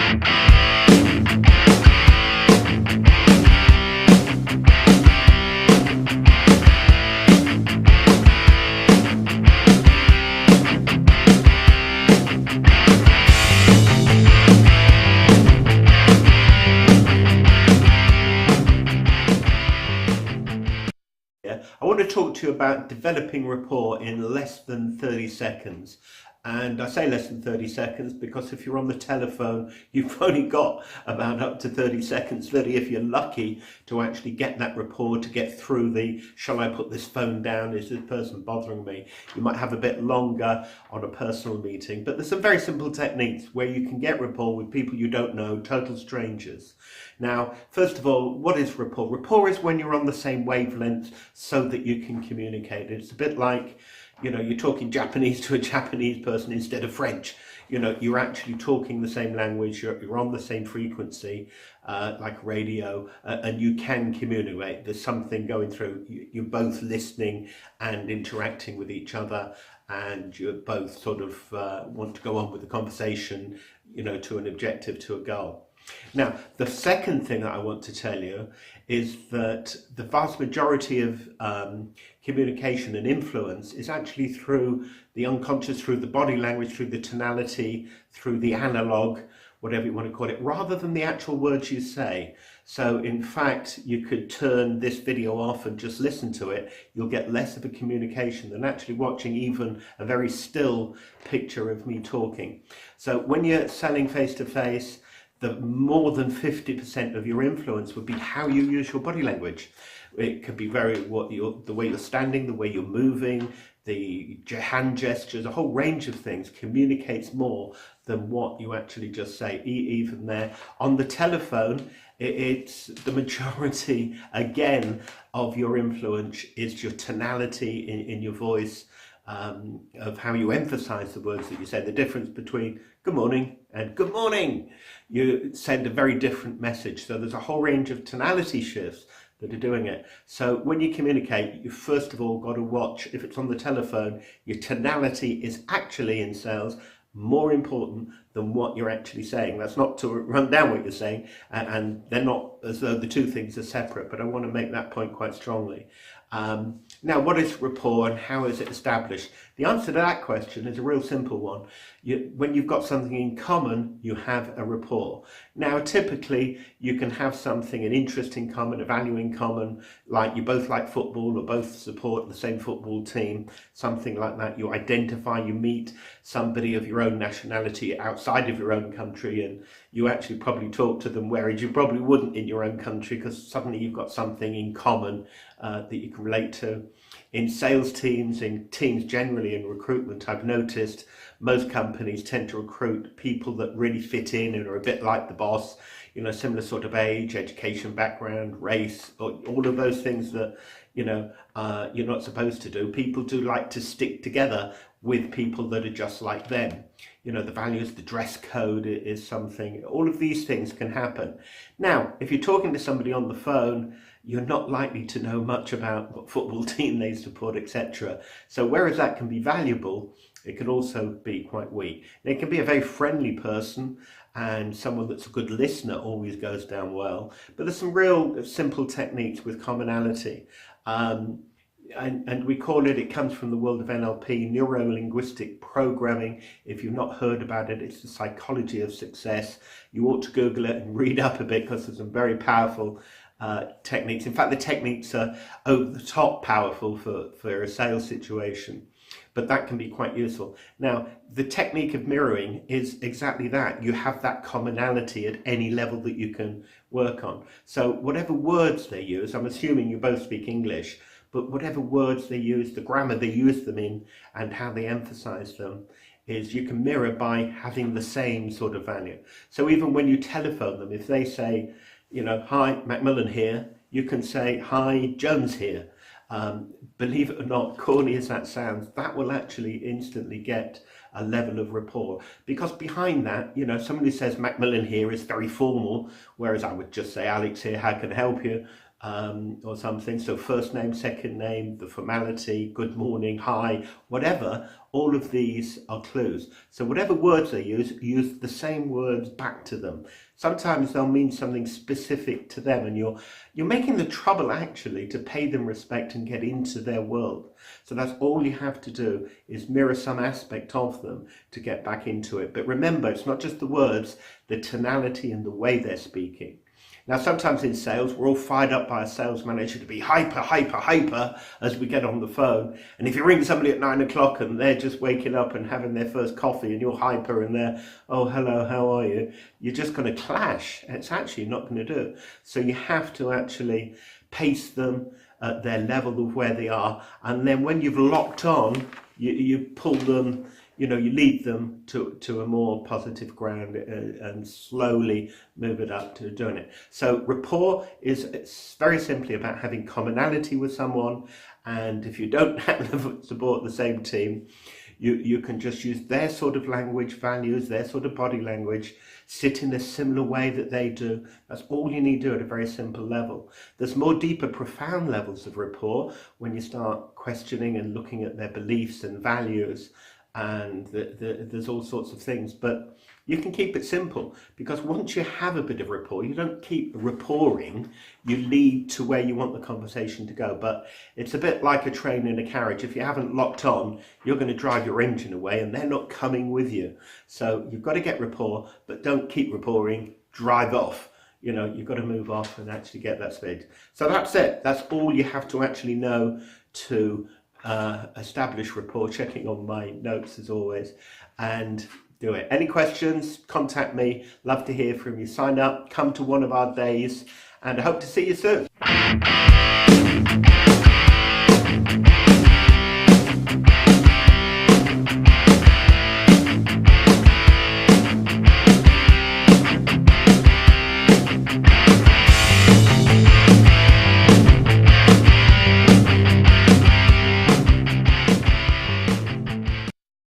I want to talk to you about developing rapport in less than 30 seconds. And I say less than 30 seconds because if you're on the telephone, you've only got about up to 30 seconds, 30 if you're lucky, to actually get that rapport, to get through the, shall I put this phone down, is this person bothering me? You might have a bit longer on a personal meeting, but there's some very simple techniques where you can get rapport with people you don't know, total strangers. Now, first of all, what is rapport? Rapport is when you're on the same wavelength so that you can communicate. It's a bit like, you're talking Japanese to a Japanese person instead of French. You're actually talking the same language, you're on the same frequency, like radio, and you can communicate. There's something going through. You're both listening and interacting with each other, and you both sort of want to go on with the conversation, to an objective, to a goal. Now, the second thing that I want to tell you is that the vast majority of communication and influence is actually through the unconscious, through the body language, through the tonality, through the analog, whatever you want to call it, rather than the actual words you say. So in fact, you could turn this video off and just listen to it. You'll get less of a communication than actually watching even a very still picture of me talking. So when you're selling face to face, the more than 50% of your influence would be how you use your body language. It could be the way you're standing, the way you're moving, the hand gestures, a whole range of things communicates more than what you actually just say. Even there on the telephone, it's the majority again of your influence is your tonality in your voice, of how you emphasize the words that you say. The difference between good morning and good morning, you send a very different message. So there's a whole range of tonality shifts that are doing it. So when you communicate, you first of all got to watch, if it's on the telephone, your tonality is actually in sales more important than what you're actually saying. That's not to run down what you're saying, and they're not as though the two things are separate, but I want to make that point quite strongly. Now, what is rapport and how is it established? The answer to that question is a real simple one. When you've got something in common, you have a rapport. Now, typically, you can have something, an interest in common, a value in common, like you both like football or both support the same football team, something like that. You identify, you meet somebody of your own nationality outside of your own country, and you actually probably talk to them, whereas you probably wouldn't in your own country, because suddenly you've got something in common that you can relate to. In sales teams, in teams generally, in recruitment, I've noticed most companies tend to recruit people that really fit in and are a bit like the boss, similar sort of age, education background, race, all of those things that, you're not supposed to do. People do like to stick together with people that are just like them. The values, the dress code is something, all of these things can happen. Now, if you're talking to somebody on the phone, you're not likely to know much about what football team they support, etc. So whereas that can be valuable, it can also be quite weak. They can be a very friendly person, and someone that's a good listener always goes down well. But there's some real simple techniques with commonality. And we call it comes from the world of NLP, neuro-linguistic programming. If you've not heard about it, it's the psychology of success. You ought to Google it and read up a bit, because there's some very powerful techniques. In fact, the techniques are over the top powerful for a sales situation, but that can be quite useful. Now, the technique of mirroring is exactly that. You have that commonality at any level that you can work on. So whatever words they use, I'm assuming you both speak English, but whatever words they use, the grammar they use them in, and how they emphasize them, is you can mirror by having the same sort of value. So even when you telephone them, if they say, hi, Macmillan here, you can say, hi, Jones here. Believe it or not, corny as that sounds, that will actually instantly get a level of rapport, because behind that, somebody says Macmillan here is very formal, whereas I would just say Alex here, how can I help you? or something. So first name, second name, the formality, good morning, hi, whatever, all of these are clues. So whatever words they use the same words back to them. Sometimes they'll mean something specific to them, and you're making the trouble actually to pay them respect and get into their world. So that's all you have to do, is mirror some aspect of them to get back into it. But remember, it's not just the words, the tonality and the way they're speaking. Now, sometimes in sales, we're all fired up by a sales manager to be hyper, hyper, hyper as we get on the phone. And if you ring somebody at 9 o'clock and they're just waking up and having their first coffee and you're hyper and they're, oh, hello, how are you? You're just going to clash. It's actually not going to do. So you have to actually pace them at their level of where they are. And then when you've locked on, you pull them, you lead them to a more positive ground and slowly move it up to doing it. So rapport it's very simply about having commonality with someone, and if you don't support the same team, you can just use their sort of language, values, their sort of body language, sit in a similar way that they do. That's all you need to do at a very simple level. There's more deeper, profound levels of rapport when you start questioning and looking at their beliefs and values, and there's all sorts of things. But you can keep it simple, because once you have a bit of rapport, you don't keep rapporting, you lead to where you want the conversation to go. But it's a bit like a train in a carriage. If you haven't locked on, you're going to drive your engine away and they're not coming with you. So you've got to get rapport, but don't keep rapporting, drive off. You've got to move off and actually get that speed. So that's it. That's all you have to actually know to establish rapport. Checking on my notes as always, and do it. Any questions, contact me. Love to hear from you. Sign up, come to one of our days, and I hope to see you soon.